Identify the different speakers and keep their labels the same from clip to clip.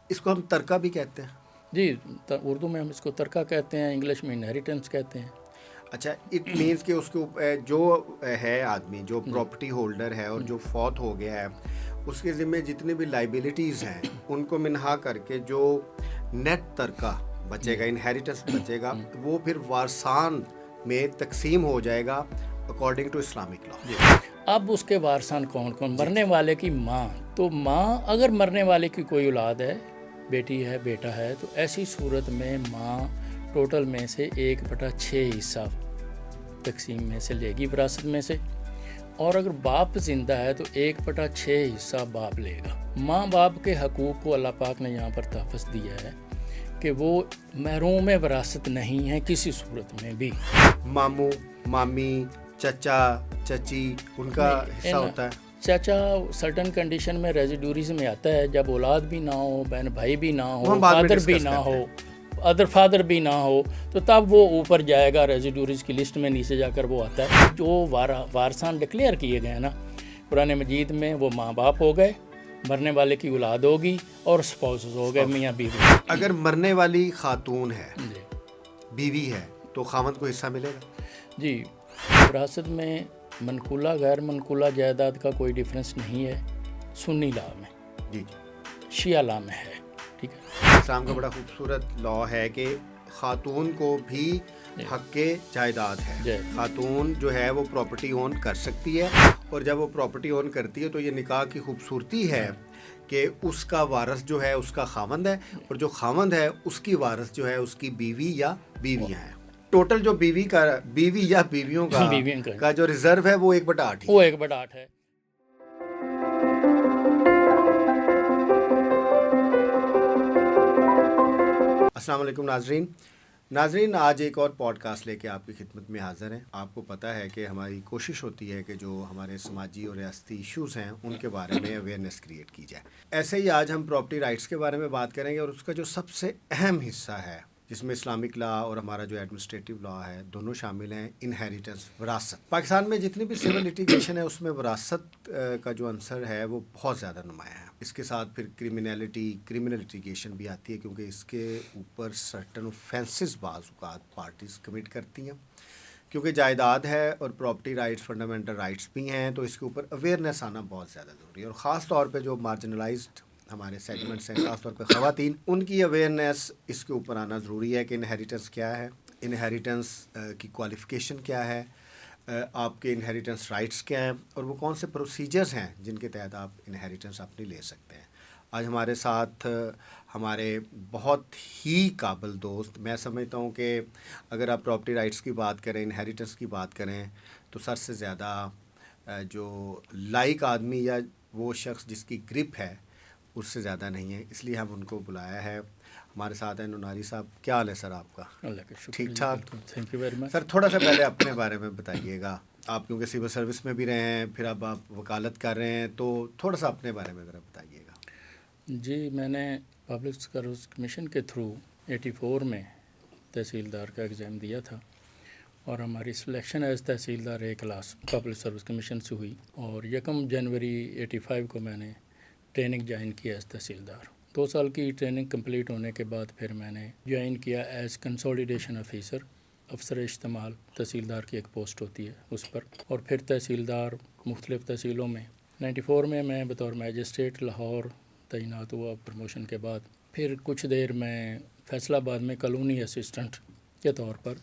Speaker 1: اس کو ہم ترکہ بھی کہتے ہیں؟
Speaker 2: جی، اردو میں ہم اس کو ترکہ کہتے ہیں، انگلش میں انہیریٹنس کہتے ہیں۔
Speaker 1: اچھا، اٹ مینس کہ اس کو جو ہے آدمی جو پراپرٹی ہولڈر ہے اور جو فوت ہو گیا ہے اس کے ذمہ جتنی بھی لائبلٹیز ہیں ان کو منہا کر کے جو نیٹ ترکہ بچے گا، انہیریٹنس بچے گا، وہ پھر وارثان میں تقسیم ہو جائے گا اکارڈنگ ٹو اسلامک لا۔
Speaker 2: اب اس کے وارثان کون کون؟ مرنے والے کی ماں، تو ماں اگر مرنے والے کی کوئی اولاد ہے، بیٹی ہے، بیٹا ہے، تو ایسی صورت میں ماں ٹوٹل میں سے 1/6 حصہ تقسیم میں سے لے گی، وراثت میں سے۔ اور اگر باپ زندہ ہے تو 1/6 حصہ باپ لے گا۔ ماں باپ کے حقوق کو اللہ پاک نے یہاں پر تحفظ دیا ہے کہ وہ محروم وراثت نہیں ہیں کسی صورت میں بھی۔
Speaker 1: ماموں، مامی، چچا، چچی، ان کا حصہ ہوتا ہے؟
Speaker 2: چچا سرٹن کنڈیشن میں ریزیڈوریز میں آتا ہے، جب اولاد بھی نہ ہو، بہن بھائی بھی نہ ہو، فادر بھی نہ ہو، ادر فادر بھی نہ ہو، تو تب وہ اوپر جائے گا ریزیڈوریز کی لسٹ میں، نیچے جا کر وہ آتا ہے۔ جو وارثان ڈکلیئر کیے گئے ہیں نا قرآن مجید میں، وہ ماں باپ ہو گئے، مرنے والے کی اولاد ہوگی، اور اسپاؤسز ہو گئے، میاں بیوی۔
Speaker 1: اگر مرنے والی خاتون ہے، بیوی ہے، تو خاوند کو حصہ ملے گا؟
Speaker 2: جی، وراثت میں منقولہ غیر منقولہ جائیداد کا کوئی ڈیفرنس نہیں ہے سنی لا میں،
Speaker 1: جی
Speaker 2: شیعہ لا میں ہے، ٹھیک ہے۔
Speaker 1: اسلام کا بڑا خوبصورت لا ہے کہ خاتون کو بھی حق جائیداد ہے، خاتون جو ہے وہ پراپرٹی اون کر سکتی ہے، اور جب وہ پراپرٹی اون کرتی ہے تو یہ نکاح کی خوبصورتی ہے کہ اس کا وارث جو ہے اس کا خاوند ہے، اور جو خاوند ہے اس کی وارث جو ہے اس کی بیوی یا بیویاں ہیں۔ ٹوٹل جو بیوی یا بیویوں کا جو ریزرو ہے وہ 1/8
Speaker 2: وہ 1/8 ہے۔
Speaker 1: السلام علیکم ناظرین، آج ایک اور پوڈ کاسٹ لے کے آپ کی خدمت میں حاضر ہیں۔ آپ کو پتہ ہے کہ ہماری کوشش ہوتی ہے کہ جو ہمارے سماجی اور ریاستی ایشوز ہیں ان کے بارے میں اویئرنیس کریٹ کی جائے۔ ایسے ہی آج ہم پراپرٹی رائٹس کے بارے میں بات کریں گے، اور اس کا جو سب سے اہم حصہ ہے جس میں اسلامک لا اور ہمارا جو ایڈمنسٹریٹو لا ہے دونوں شامل ہیں، انہیریٹنس، وراثت۔ پاکستان میں جتنی بھی سول لیٹیگیشن ہے اس میں وراثت کا جو عنصر ہے وہ بہت زیادہ نمایاں ہے۔ اس کے ساتھ پھر کرمنل لیٹیگیشن بھی آتی ہے، کیونکہ اس کے اوپر سرٹن اوفینسز بعض اوقات پارٹیز کمٹ کرتی ہیں۔ کیونکہ جائیداد ہے اور پراپرٹی رائٹس فنڈامنٹل رائٹس بھی ہیں، تو اس کے اوپر اویئرنیس آنا بہت زیادہ ضروری ہے، اور خاص طور پہ جو مارجنلائزڈ ہمارے سیگمنٹس ہیں، خاص طور پہ خواتین، ان کی اویئرنیس اس کے اوپر آنا ضروری ہے کہ انہیریٹنس کیا ہے، انہیریٹنس کی کوالیفیکیشن کیا ہے، آپ کے انہیریٹنس رائٹس کیا ہیں، اور وہ کون سے پروسیجرز ہیں جن کے تحت آپ انہیریٹنس اپنی لے سکتے ہیں۔ آج ہمارے ساتھ ہمارے بہت ہی قابل دوست، میں سمجھتا ہوں کہ اگر آپ پراپرٹی رائٹس کی بات کریں، انہیریٹنس کی بات کریں، تو سر سے زیادہ جو لائق آدمی یا وہ شخص جس کی گرپ ہے اس سے زیادہ نہیں ہے، اس لیے ہم ان کو بلایا ہے۔ ہمارے ساتھ ہیں نوناری صاحب۔ کیا حال ہے سر آپ کا؟
Speaker 2: اللہ کا شکر،
Speaker 1: ٹھیک ٹھاک؟
Speaker 2: Thank you very much.
Speaker 1: Sir تھوڑا سا پہلے اپنے بارے میں بتائیے گا، آپ کیونکہ سول سروس میں بھی رہے ہیں، پھر اب آپ وکالت کر رہے ہیں، تو تھوڑا سا اپنے بارے میں ذرا بتائیے گا۔
Speaker 2: جی، میں نے پبلک سروس کمیشن کے تھرو 84 میں تحصیلدار کا ایگزام دیا تھا، اور ہماری سلیکشن ایز تحصیلدار A class public service commission سے ہوئی، اور 1 جنوری 85 کو میں نے ٹریننگ جوائن کیا ایز تحصیلدار۔ 2 سال کی ٹریننگ کمپلیٹ ہونے کے بعد پھر میں نے جوائن کیا ایز کنسولیڈیشن آفیسر، افسر اشتمال، تحصیلدار کی ایک پوسٹ ہوتی ہے اس پر، اور پھر تحصیلدار مختلف تحصیلوں میں۔ 94 میں میں بطور میجسٹریٹ لاہور تعینات ہوا پروموشن کے بعد۔ پھر کچھ دیر میں فیصل آباد میں کالونی اسسٹنٹ کے طور پر،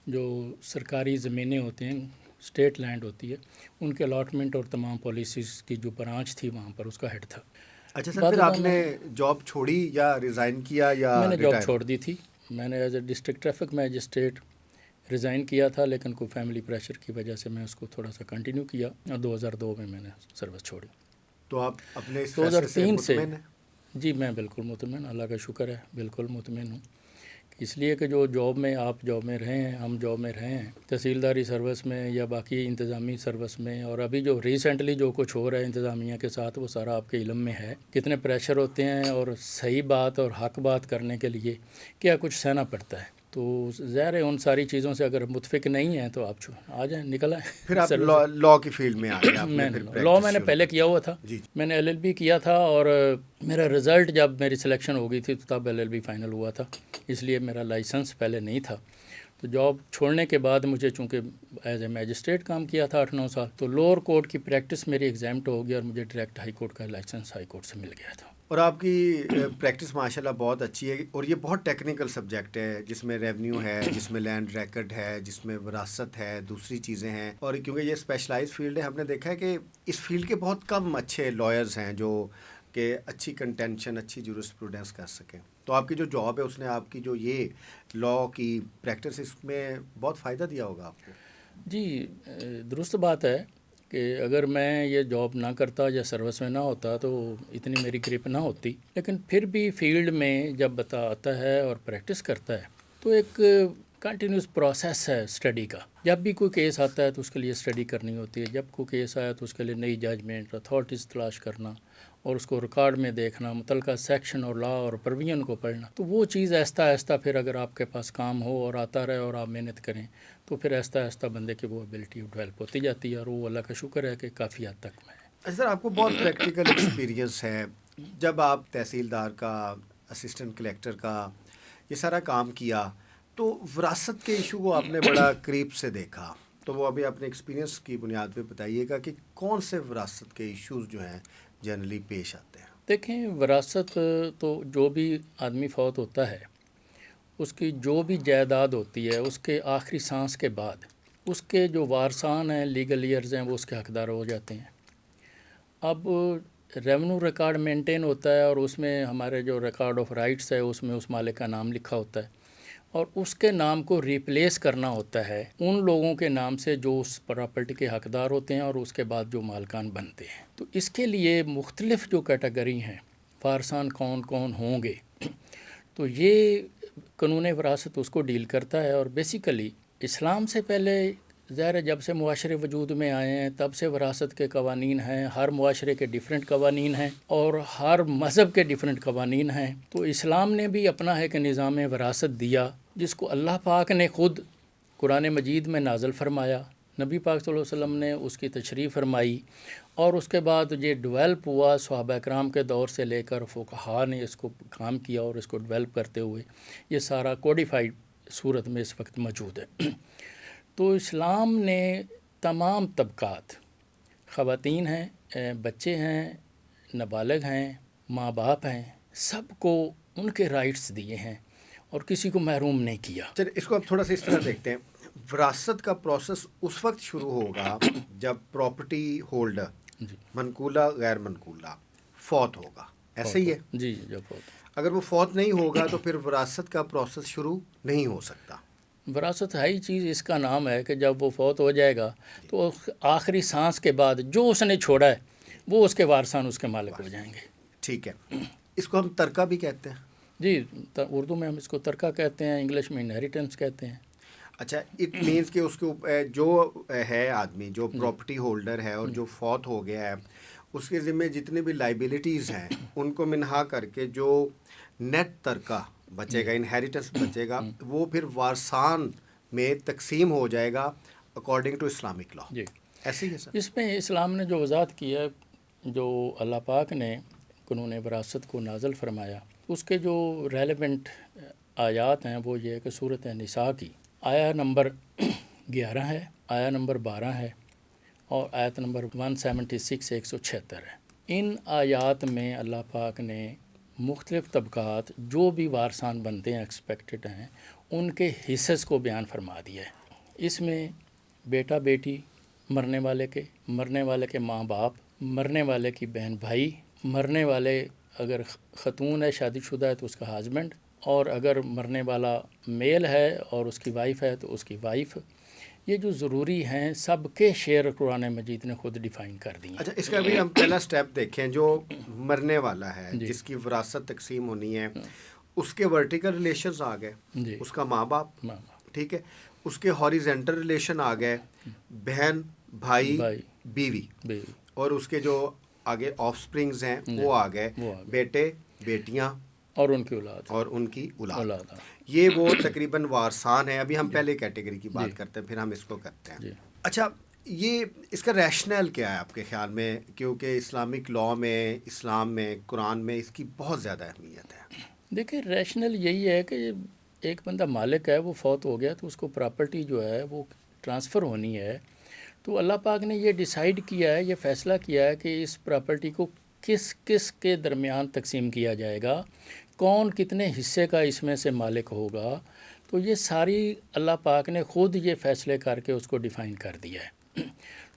Speaker 2: جو سرکاری زمینیں ہوتی ہیں، اسٹیٹ لینڈ ہوتی ہے، ان کے الاٹمنٹ اور تمام پالیسیز کی جو برانچ تھی وہاں پر اس کا ہیڈ تھا۔
Speaker 1: اچھا سر، پھر آپ نے جاب چھوڑی یا ریزائن کیا یا؟
Speaker 2: میں نے جاب چھوڑ دی تھی، میں نے as a district traffic magistrate resign کیا تھا، لیکن کوئی فیملی پریشر کی وجہ سے میں اس کو تھوڑا سا کنٹینیو کیا، اور 2002 میں نے سروس چھوڑی۔
Speaker 1: تو آپ اپنے اس فیصلے سے مطمئن ہیں؟
Speaker 2: جی میں بالکل مطمئن، اللہ کا شکر ہے، بالکل مطمئن ہوں، اس لیے کہ جو جاب میں آپ جاب میں رہے ہیں، ہم جاب میں رہے ہیں، تحصیلداری سروس میں یا باقی انتظامی سروس میں، اور ابھی جو ریسنٹلی جو کچھ ہو رہا ہے انتظامیہ کے ساتھ، وہ سارا آپ کے علم میں ہے، کتنے پریشر ہوتے ہیں، اور صحیح بات اور حق بات کرنے کے لیے کیا کچھ سہنا پڑتا ہے۔ تو ظاہر ہے ان ساری چیزوں سے اگر متفق نہیں ہیں تو آپ آ جائیں، نکل آئیں.
Speaker 1: پھر آپ لاء کی فیلڈ میں آ گئے. آپ
Speaker 2: میں
Speaker 1: نے
Speaker 2: نے لاء میں نے پہلے کیا ہوا تھا.
Speaker 1: جی.
Speaker 2: میں نے LLB کیا تھا اور میرا رزلٹ جب میری سلیکشن ہو گئی تھی تو تب LLB فائنل ہوا تھا، اس لیے میرا لائسنس پہلے نہیں تھا. تو جاب چھوڑنے کے بعد مجھے چونکہ ایز اے میجسٹریٹ کام کیا تھا 8-9 سال، تو لوور کورٹ کی پریکٹس میری ایگزامٹ ہو گئی اور مجھے ڈائریکٹ ہائی کورٹ کا لائسنس ہائی کورٹ سے مل گیا تھا.
Speaker 1: اور آپ کی پریکٹس ماشاءاللہ بہت اچھی ہے، اور یہ بہت ٹیکنیکل سبجیکٹ ہے جس میں ریونیو ہے، جس میں لینڈ ریکارڈ ہے، جس میں وراثت ہے، دوسری چیزیں ہیں. اور کیونکہ یہ اسپیشلائز فیلڈ ہے، ہم نے دیکھا ہے کہ اس فیلڈ کے بہت کم اچھے لائرز ہیں جو کہ اچھی کنٹینشن، اچھی جورسپروڈنس کر سکیں. تو آپ کی جو جاب ہے اس نے آپ کی جو یہ لاء کی پریکٹس، اس میں بہت فائدہ دیا ہوگا آپ کو.
Speaker 2: جی درست بات ہے کہ اگر میں یہ جاب نہ کرتا یا سروس میں نہ ہوتا تو اتنی میری گرپ نہ ہوتی، لیکن پھر بھی فیلڈ میں جب بتا آتا ہے اور پریکٹس کرتا ہے تو ایک کنٹینیوس پروسیس ہے اسٹڈی کا. جب بھی کوئی کیس آتا ہے تو اس کے لیے اسٹڈی کرنی ہوتی ہے، جب کوئی کیس آیا تو اس کے لیے نئی ججمنٹ اتھارٹیز تلاش کرنا اور اس کو ریکارڈ میں دیکھنا، متعلقہ سیکشن اور لاء اور پرویژن کو پڑھنا. تو وہ چیز آہستہ آہستہ پھر اگر آپ کے پاس کام ہو اور آتا رہے اور آپ محنت کریں تو پھر آہستہ آہستہ بندے کی وہ ابیلٹی ڈیولپ ہوتی جاتی ہے، اور وہ اللہ کا شکر ہے کہ کافی حد تک میں.
Speaker 1: سر آپ کو بہت پریکٹیکل ایکسپیرینس ہے. جب آپ تحصیلدار کا، اسسٹنٹ کلیکٹر کا یہ سارا کام کیا تو وراثت کے ایشو کو آپ نے بڑا قریب سے دیکھا، تو وہ ابھی اپنے ایکسپیرینس کی بنیاد پہ بتائیے گا کہ کون سے وراثت کے ایشوز جو ہیں جنرلی پیش آتے ہیں.
Speaker 2: دیکھیں وراثت تو جو بھی آدمی فوت ہوتا ہے اس کی جو بھی جائیداد ہوتی ہے اس کے آخری سانس کے بعد اس کے جو وارثان ہیں، لیگل ایئرز ہیں، وہ اس کے حقدار ہو جاتے ہیں. اب ریونیو ریکارڈ مینٹین ہوتا ہے اور اس میں ہمارے جو ریکارڈ آف رائٹس ہے اس میں اس مالک کا نام لکھا ہوتا ہے، اور اس کے نام کو ریپلیس کرنا ہوتا ہے ان لوگوں کے نام سے جو اس پراپرٹی کے حقدار ہوتے ہیں اور اس کے بعد جو مالکان بنتے ہیں. تو اس کے لیے مختلف جو کیٹیگری ہیں وارثان کون کون ہوں گے، تو یہ قانون وراثت اس کو ڈیل کرتا ہے. اور بیسیکلی اسلام سے پہلے ظاہر ہے جب سے معاشرے وجود میں آئے ہیں تب سے وراثت کے قوانین ہیں، ہر معاشرے کے ڈیفرنٹ قوانین ہیں اور ہر مذہب کے ڈیفرنٹ قوانین ہیں. تو اسلام نے بھی اپنا ایک نظام وراثت دیا جس کو اللہ پاک نے خود قرآن مجید میں نازل فرمایا، نبی پاک صلی اللہ علیہ وسلم نے اس کی تشریح فرمائی، اور اس کے بعد یہ ڈیولپ ہوا صحابہ اکرام کے دور سے لے کر فقہا نے اس کو کام کیا اور اس کو ڈیولپ کرتے ہوئے یہ سارا کوڈیفائڈ صورت میں اس وقت موجود ہے. تو اسلام نے تمام طبقات، خواتین ہیں، بچے ہیں، نابالغ ہیں، ماں باپ ہیں، سب کو ان کے رائٹس دیے ہیں اور کسی کو محروم نہیں کیا.
Speaker 1: چلیے اس کو اب تھوڑا سا اس طرح دیکھتے ہیں. وراثت کا پروسیس اس وقت شروع ہوگا جب پراپرٹی ہولڈر منقولہ غیر منقولہ فوت ہوگا، ایسا ہی ہے؟
Speaker 2: جی جب فوت.
Speaker 1: اگر وہ فوت نہیں ہوگا تو پھر وراثت کا پروسیس شروع نہیں ہو سکتا.
Speaker 2: وراثت ہے ہی چیز، اس کا نام ہے کہ جب وہ فوت ہو جائے گا تو آخری سانس کے بعد جو اس نے چھوڑا ہے وہ اس کے وارثان اس کے مالک ہو جائیں گے.
Speaker 1: ٹھیک ہے، اس کو ہم ترکہ بھی کہتے ہیں.
Speaker 2: جی اردو میں ہم اس کو ترکہ کہتے ہیں، انگلش میں انہیریٹنس کہتے ہیں.
Speaker 1: اچھا، اٹ مینس کہ اس کے جو ہے آدمی جو پراپرٹی ہولڈر ہے اور جو فوت ہو گیا ہے اس کے ذمہ جتنے بھی لائبلٹیز ہیں ان کو منہا کر کے جو نیٹ ترکہ بچے گا، انہیریٹنس بچے گا، وہ پھر وارثان میں تقسیم ہو جائے گا اکارڈنگ ٹو اسلامک لاء.
Speaker 2: جی
Speaker 1: ایسے ہی ہے سر؟
Speaker 2: اس میں اسلام نے جو وضاحت کی ہے، جو اللہ پاک نے قانون وراثت کو نازل فرمایا، اس کے جو ریلیونٹ آیات ہیں وہ یہ ہے کہ سورۃ نساء کی آیا نمبر 11 ہے، آیا نمبر 12 ہے اور آیت نمبر 176 176 ہے. ان آیات میں اللہ پاک نے مختلف طبقات جو بھی وارثان بنتے ہیں ایکسپیکٹڈ ہیں ان کے حصص کو بیان فرما دیا ہے. اس میں بیٹا بیٹی، مرنے والے کے ماں باپ، مرنے والے کی بہن بھائی، مرنے والے اگر خاتون ہے شادی شدہ ہے تو اس کا ہسبینڈ، اور اگر مرنے والا میل ہے اور اس کی وائف ہے تو اس کی وائف، یہ جو ضروری ہیں سب کے شیئر قرآن مجید نے خود ڈیفائن کر دی ہیں.
Speaker 1: اچھا، اس کا بھی ہم پہلا سٹیپ دیکھیں. جو مرنے والا ہے جس کی وراثت تقسیم ہونی ہے اس کے ورٹیکل ریلیشنز آ گئے، اس کا ماں باپ، ٹھیک ہے، اس کے ہاریزنٹل ریلیشن آ گئے، بہن بھائی بیوی، اور اس کے جو آگے آف سپرنگز ہیں وہ آ گئے، بیٹے بیٹیاں
Speaker 2: اور ان کی اولاد
Speaker 1: اور ان کی اولاد.
Speaker 2: اولاد.
Speaker 1: یہ وہ تقریباً وارثان ہیں. ابھی ہم پہلے کیٹیگری کی بات کرتے ہیں، پھر ہم اس کو کرتے ہیں. اچھا، یہ اس کا ریشنل کیا ہے آپ کے خیال میں؟ کیونکہ اسلامک لاء میں، اسلام میں، قرآن میں اس کی بہت زیادہ اہمیت ہے.
Speaker 2: دیکھیں، ریشنل یہی ہے کہ ایک بندہ مالک ہے، وہ فوت ہو گیا تو اس کو پراپرٹی جو ہے وہ ٹرانسفر ہونی ہے. تو اللہ پاک نے یہ ڈیسائیڈ کیا ہے، یہ فیصلہ کیا ہے کہ اس پراپرٹی کو کس کس کے درمیان تقسیم کیا جائے گا، کون کتنے حصے کا اس میں سے مالک ہوگا. تو یہ ساری اللہ پاک نے خود یہ فیصلے کر کے اس کو ڈیفائن کر دیا ہے.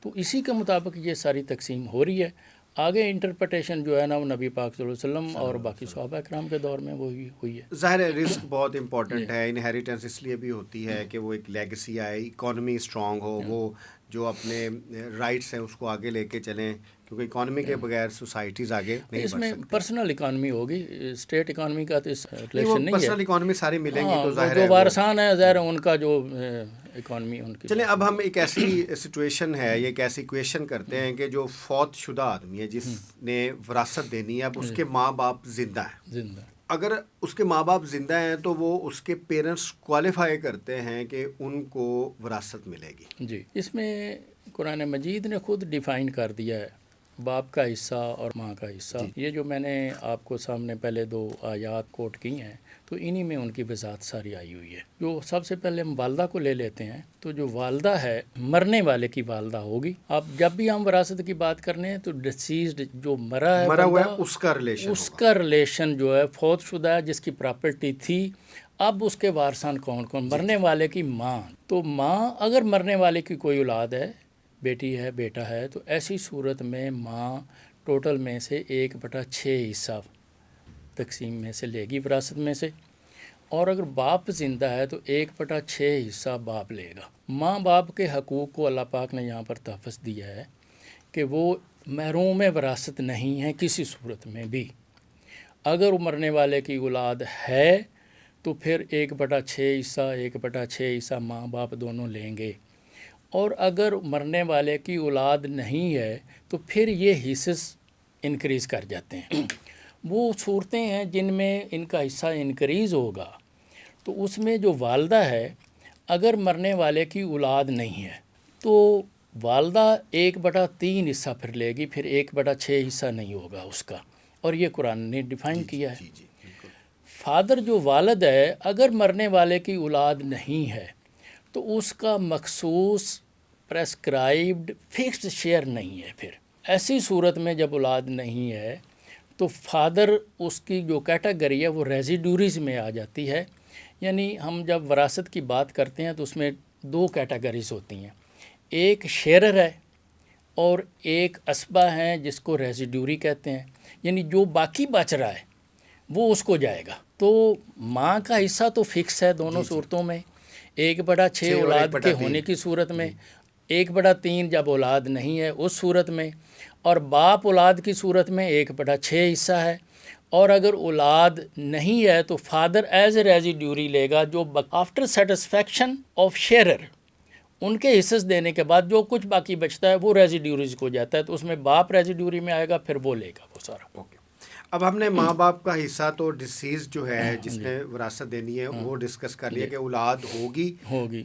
Speaker 2: تو اسی کے مطابق یہ ساری تقسیم ہو رہی ہے. آگے انٹرپریٹیشن جو ہے نا وہ نبی پاک صلی اللہ علیہ وسلم اور باقی صحابہ اکرام کے دور میں وہی ہوئی ہے.
Speaker 1: ظاہر ہے رزق بہت امپورٹنٹ ہے. انہیریٹنس اس لیے بھی ہوتی ہے کہ وہ ایک لیگسی آئے، اکانومی اسٹرانگ ہو، وہ جو اپنے رائٹس ہیں اس کو آگے لے کے چلیں، کیونکہ اکانومی کے بغیر سوسائٹیز آگے نہیں بڑھ
Speaker 2: اس
Speaker 1: سکتی.
Speaker 2: میں پرسنل اکانومی ہوگی، اسٹیٹ اکانومی کا تو اس ریلیشن نہیں ہے.
Speaker 1: پرسنل اکانومی ساری ملیں گی تو ظاہر ہے
Speaker 2: جو وارثان ہے ظاہر ان کا جو اکانومی ان کی.
Speaker 1: چلیں اب ہم ایک ایسی سچویشن ہے، یہ ایک ایسی کویشچن کرتے ہیں کہ جو فوت شدہ آدمی ہے جس نے وراثت دینی ہے، اب اس کے ماں باپ زندہ ہیں. اگر اس کے ماں باپ زندہ ہیں تو وہ اس کے پیرنٹس کوالیفائی کرتے ہیں کہ ان کو وراثت ملے گی.
Speaker 2: جی، اس میں قرآن مجید نے خود ڈیفائن کر دیا ہے باپ کا حصہ اور ماں کا حصہ. یہ جو میں نے آپ کو سامنے پہلے 2 آیات کوٹ کی ہیں تو انہی میں ان کی وضاحت ساری آئی ہوئی ہے. جو سب سے پہلے ہم والدہ کو لے لیتے ہیں تو جو والدہ ہے مرنے والے کی والدہ ہوگی. اب جب بھی ہم وراثت کی بات کرنے ہیں تو ڈسیزڈ جو مرا
Speaker 1: ہوا ہے
Speaker 2: اس کا ریلیشن جو ہے فوت شدہ ہے جس کی پراپرٹی تھی. اب اس کے وارثان کون کون؟ مرنے والے کی ماں. تو ماں اگر مرنے والے کی کوئی اولاد ہے، بیٹی ہے، بیٹا ہے، تو ایسی صورت میں ماں ٹوٹل میں سے 1/6 حصہ تقسیم میں سے لے گی وراثت میں سے. اور اگر باپ زندہ ہے تو 1/6 حصہ باپ لے گا. ماں باپ کے حقوق کو اللہ پاک نے یہاں پر تحفظ دیا ہے کہ وہ محروم وراثت نہیں ہیں کسی صورت میں بھی. اگر مرنے والے کی اولاد ہے تو پھر 1/6 حصہ 1/6 حصہ ماں باپ دونوں لیں گے. اور اگر مرنے والے کی اولاد نہیں ہے تو پھر یہ حصص انکریز کر جاتے ہیں. وہ صورتیں ہیں جن میں ان کا حصہ انکریز ہوگا. تو اس میں جو والدہ ہے اگر مرنے والے کی اولاد نہیں ہے تو والدہ 1/3 حصہ پھر لے گی، پھر 1/6 حصہ نہیں ہوگا اس کا. اور یہ قرآن نے ڈیفائن کیا ہے. فادر جو والد ہے اگر مرنے والے کی اولاد نہیں ہے تو اس کا مخصوص پریسکرائبڈ فکسڈ شیئر نہیں ہے. پھر ایسی صورت میں جب اولاد نہیں ہے تو فادر اس کی جو کیٹیگری ہے وہ ریزیڈوریز میں آ جاتی ہے. یعنی ہم جب وراثت کی بات کرتے ہیں تو اس میں 2 کیٹیگریز ہوتی ہیں، ایک شیئرر ہے اور ایک اسبہ ہیں جس کو ریزیڈوری کہتے ہیں. یعنی جو باقی بچ رہا ہے وہ اس کو جائے گا. تو ماں کا حصہ تو فکس ہے دونوں صورتوں میں، 1/6 اولاد کے ہونے کی صورت میں، 1/3 جب اولاد نہیں ہے اس صورت میں، اور باپ اولاد کی صورت میں 1/6 حصہ ہے. اور اگر اولاد نہیں ہے تو فادر ایز اے ریزیڈیوری لے گا، جو آفٹر سیٹسفیکشن آف شیئرر ان کے حصص دینے کے بعد جو کچھ باقی بچتا ہے وہ ریزیڈیوریز کو جاتا ہے. تو اس میں باپ ریزیڈیوری میں آئے گا، پھر وہ لے گا وہ سارا.
Speaker 1: اب ہم نے ماں باپ کا حصہ تو ڈسیز جو ہے جس نے وراثت دینی ہے وہ ڈسکس کر لیا کہ اولاد ہوگی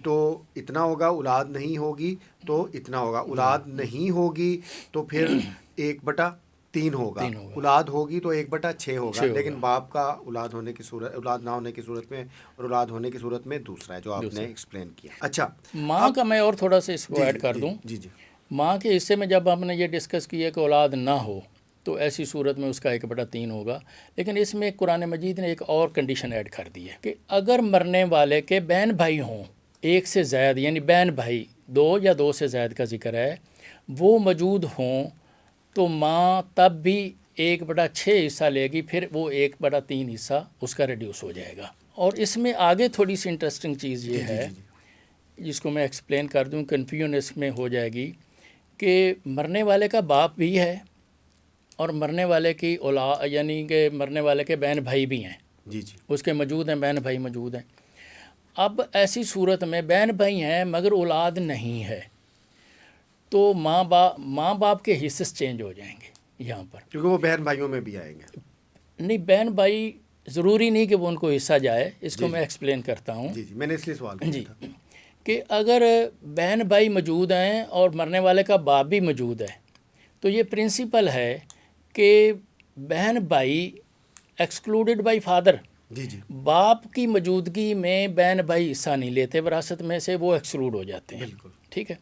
Speaker 1: تو اتنا ہوگا، اولاد نہیں ہوگی تو اتنا ہوگا. اولاد نہیں ہوگی تو پھر 1/3 ہوگا، اولاد ہوگی تو 1/6 ہوگا. لیکن باپ کا اولاد ہونے کی صورت، اولاد نہ ہونے کی صورت میں اور اولاد ہونے کی صورت میں دوسرا ہے جو آپ نے ایکسپلین کیا. اچھا،
Speaker 2: ماں کا میں اور تھوڑا سا اس کو ایڈ کر دوں. ماں کے حصے میں جب ہم نے یہ ڈسکس کیا کہ اولاد نہ ہو تو ایسی صورت میں اس کا 1/3 ہوگا. لیکن اس میں قرآن مجید نے ایک اور کنڈیشن ایڈ کر دی ہے کہ اگر مرنے والے کے بہن بھائی ہوں، 1 سے زائد، یعنی بہن بھائی 2 یا 2 سے زائد کا ذکر ہے، وہ موجود ہوں تو ماں تب بھی 1/6 حصہ لے گی، پھر وہ 1/3 حصہ اس کا ریڈیوس ہو جائے گا. اور اس میں آگے تھوڑی سی انٹرسٹنگ چیز یہ ہے جس کو میں ایکسپلین کر دوں، کنفیوژن اس میں ہو جائے گی کہ مرنے والے کا باپ بھی ہے اور مرنے والے کی اولاد، یعنی کہ مرنے والے کے بہن بھائی بھی ہیں، اس کے موجود ہیں، بہن بھائی موجود ہیں. اب ایسی صورت میں بہن بھائی ہیں مگر اولاد نہیں ہے تو ماں باپ کے حصص چینج ہو جائیں گے یہاں پر،
Speaker 1: کیونکہ وہ بہن بھائیوں میں بھی آئیں گے.
Speaker 2: نہیں، بہن بھائی ضروری نہیں کہ وہ ان کو حصہ جائے. اس کو میں ایکسپلین کرتا ہوں.
Speaker 1: جی میں نے اس لیے سوال کیا
Speaker 2: جی
Speaker 1: تھا
Speaker 2: کہ اگر بہن بھائی موجود ہیں اور مرنے والے کا باپ بھی موجود ہے تو یہ پرنسپل ہے کہ بہن بھائی ایکسکلوڈڈ بائی فادر.
Speaker 1: جی
Speaker 2: باپ کی موجودگی میں بہن بھائی حصہ نہیں لیتے وراثت میں سے, وہ ایکسکلوڈ ہو جاتے ہیں.
Speaker 1: بالکل
Speaker 2: ٹھیک ہے.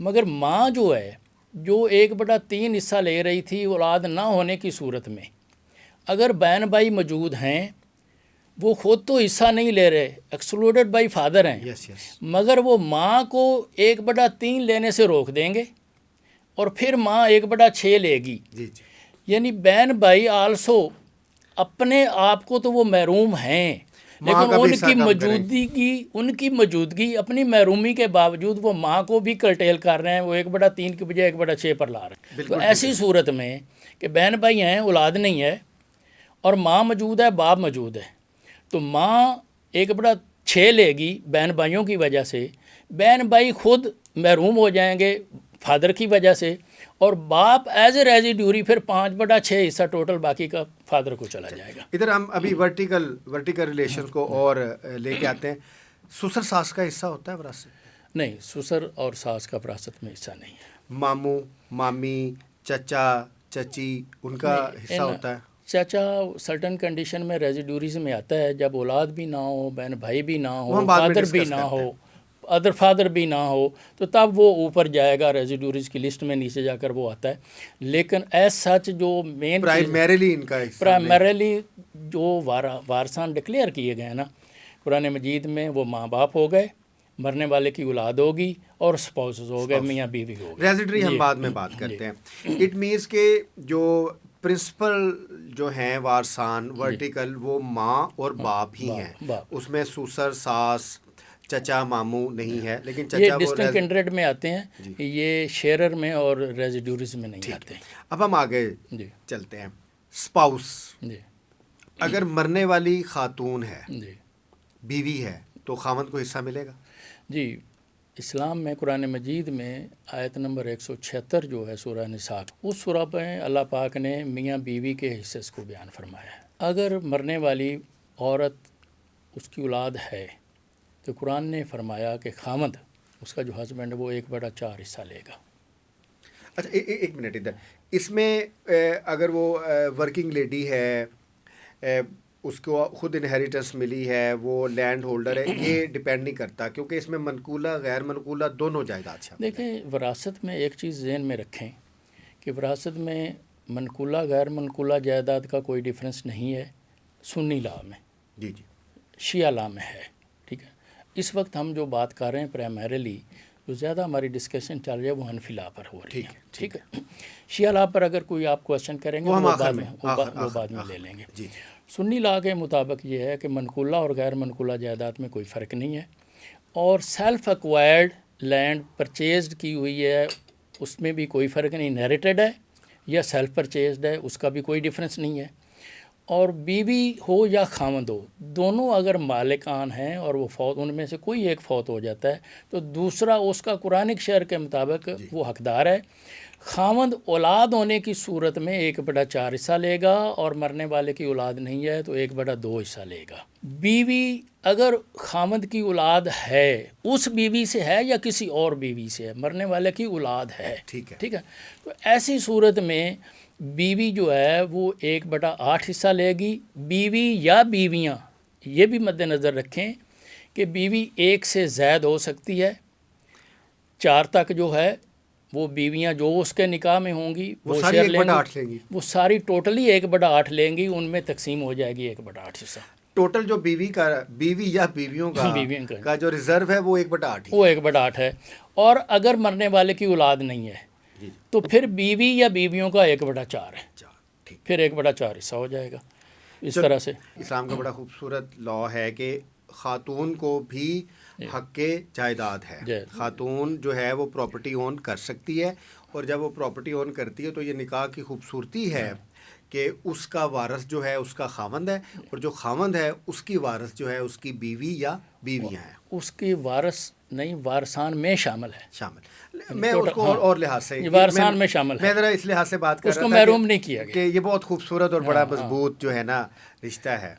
Speaker 2: مگر ماں جو ہے جو 1/3 حصہ لے رہی تھی اولاد نہ ہونے کی صورت میں, اگر بہن بھائی موجود ہیں وہ خود تو حصہ نہیں لے رہے, ایکسکلوڈڈ بائی فادر ہیں,
Speaker 1: یس
Speaker 2: مگر وہ ماں کو 1/3 لینے سے روک دیں گے اور پھر ماں 1/6 لے گی.
Speaker 1: جی
Speaker 2: یعنی بہن بھائی آلسو اپنے آپ کو تو وہ محروم ہیں, لیکن ان کی موجودگی اپنی محرومی کے باوجود وہ ماں کو بھی کرٹیل کر رہے ہیں, وہ 1/3 کی بجائے 1/6 پر لا رہے ہیں. تو ایسی صورت میں کہ بہن بھائی ہیں, اولاد نہیں ہے, اور ماں موجود ہے, باپ موجود ہے, تو ماں 1/6 لے گی بہن بھائیوں کی وجہ سے. بہن بھائی خود محروم ہو جائیں گے فادر کی وجہ سے, اور باپ ایز اے ریزیڈیوری پھر 5/6 حصہ ٹوٹل باقی کا فادر کو چلا جائے گا.
Speaker 1: ادھر ہم ابھی ورٹیکل ریلیشن کو اور لے کے آتے ہیں. سسر ساس کا حصہ ہوتا ہے وراثت؟
Speaker 2: نہیں, سسر اور ساس کا وراثت میں حصہ نہیں ہے.
Speaker 1: ماموں مامی چچا چچی ان کا حصہ ہوتا ہے؟
Speaker 2: چچا سرٹن کنڈیشن میں ریزیڈیوریز میں آتا ہے, جب اولاد بھی نہ ہو, بہن بھائی بھی نہ ہو, فادر بھی نہ ہو, ادر فادر بھی نہ ہو, تو تب وہ اوپر جائے گا ریزیڈیوریز کی لسٹ میں, نیچے جا کر وہ آتا ہے. لیکن ایز سچ جو مین
Speaker 1: پرائمریلی ان کا حصہ
Speaker 2: پرائمریلی جو وارثان ڈکلیئر کیے گئے ہیں نا قرآن مجید میں, وہ ماں باپ ہو گئے, مرنے والے کی اولاد ہوگی, اور اسپاؤسز ہو گئے, میاں بیوی ہو گئے.
Speaker 1: ریزیڈری ہم بعد میں بات کرتے ہیں. اٹ مینس کہ جو پرنسپل جو ہیں وارثان ورٹیکل وہ ماں اور باپ ہی ہیں, اس میں سسر ساس چچا ماموں نہیں ہے. لیکن چچا
Speaker 2: یہ ڈسٹنکٹ کنڈریڈ میں آتے ہیں, یہ شیئرر میں اور ریزیڈیوریز میں نہیں آتے.
Speaker 1: اب ہم آگے چلتے ہیں. اسپاؤس, اگر مرنے والی خاتون ہے, بیوی ہے, تو خاوند کو حصہ ملے گا؟
Speaker 2: جی, اسلام میں قرآن مجید میں آیت نمبر 176 جو ہے سورہ نساء, اس سورہ میں اللہ پاک نے میاں بیوی کے حصے کو بیان فرمایا ہے. اگر مرنے والی عورت اس کی اولاد ہے تو قرآن نے فرمایا کہ خاوند, اس کا جو ہسبینڈ, وہ 1/4 حصہ لے گا.
Speaker 1: اچھا ایک منٹ ادھر, اس میں اگر وہ ورکنگ لیڈی ہے, اس کو خود انہیریٹنس ملی ہے, وہ لینڈ ہولڈر ہے, یہ ڈیپینڈ نہیں کرتا کیونکہ اس میں منقولہ غیر منقولہ دونوں جائیداد شامل ہیں.
Speaker 2: دیکھیں, وراثت میں ایک چیز ذہن میں رکھیں کہ وراثت میں منقولہ غیر منقولہ جائیداد کا کوئی ڈیفرنس نہیں ہے سنی لا میں.
Speaker 1: جی
Speaker 2: شیعہ لا میں ہے. ٹھیک ہے, اس وقت ہم جو بات کر رہے ہیں پرائمریلی جو زیادہ ہماری ڈسکشن چل رہی ہے وہ حنفی لا پر ہو رہی ہے. ٹھیک ہے, شیعہ لا پر اگر کوئی آپ کویشچن کریں گے وہ بعد میں لے لیں گے. سنی لا کے مطابق یہ ہے کہ منقولہ اور غیر منقولہ جائیداد میں کوئی فرق نہیں ہے, اور سیلف ایکوائرڈ لینڈ پرچیزڈ کی ہوئی ہے اس میں بھی کوئی فرق نہیں, انہیریٹڈ ہے یا سیلف پرچیزڈ ہے اس کا بھی کوئی ڈفرینس نہیں ہے. اور بیوی ہو یا خاوند ہو, دونوں اگر مالکان ہیں اور وہ فوت, ان میں سے کوئی ایک فوت ہو جاتا ہے تو دوسرا اس کا قرآنک شرع کے مطابق وہ حقدار ہے. خاوند اولاد ہونے کی صورت میں 1/4 حصہ لے گا, اور مرنے والے کی اولاد نہیں ہے تو 1/2 حصہ لے گا. بیوی اگر خاوند کی اولاد ہے, اس بیوی سے ہے یا کسی اور بیوی سے ہے, مرنے والے کی اولاد ہے, ٹھیک ہے, تو ایسی صورت میں بیوی جو ہے وہ 1/8 حصہ لے گی. بیوی یا بیویاں, یہ بھی مد نظر رکھیں کہ بیوی ایک سے زائد ہو سکتی ہے, 4 تک جو ہے وہ بیویاں جو اس کے نکاح میں ہوں گی وہ
Speaker 1: ساری 1/8 لیں گی,
Speaker 2: وہ ساری ٹوٹلی 1/8 لیں گی, ان میں تقسیم ہو جائے گی 1/8 حصہ.
Speaker 1: ٹوٹل جو بیوی یا بیویوں کا جو ریزرو ہے وہ 1/8
Speaker 2: وہ 1/8 ہے. اور اگر مرنے والے کی اولاد نہیں ہے تو پھر بیوی یا بیویوں کا 1/4 ہے, پھر 1/4 حصہ ہو جائے گا. اس طرح سے
Speaker 1: اسلام کا بڑا خوبصورت لا ہے کہ خاتون کو بھی حق جائیداد ہے. خاتون جو ہے وہ پراپرٹی اون کر سکتی ہے, اور جب وہ پراپرٹی اون کرتی ہے تو یہ نکاح کی خوبصورتی ہے کہ اس کا وارث جو ہے اس کا خاوند ہے, اور جو خاوند ہے اس کی وارث جو ہے اس کی بیوی یا بیویاں ہیں.
Speaker 2: اس کی وارث نہیں وارثان میں شامل ہے.
Speaker 1: شامل میں اس کو اور لحاظ سے
Speaker 2: وارثان میں شامل
Speaker 1: میں
Speaker 2: ہے.
Speaker 1: ذرا اس لحاظ سے بات کر
Speaker 2: اس
Speaker 1: رہا
Speaker 2: کو
Speaker 1: تھا
Speaker 2: محروم نہیں کیا گیا.
Speaker 1: کہ یہ بہت خوبصورت اور بڑا مضبوط جو ہے نا رشتہ ہے.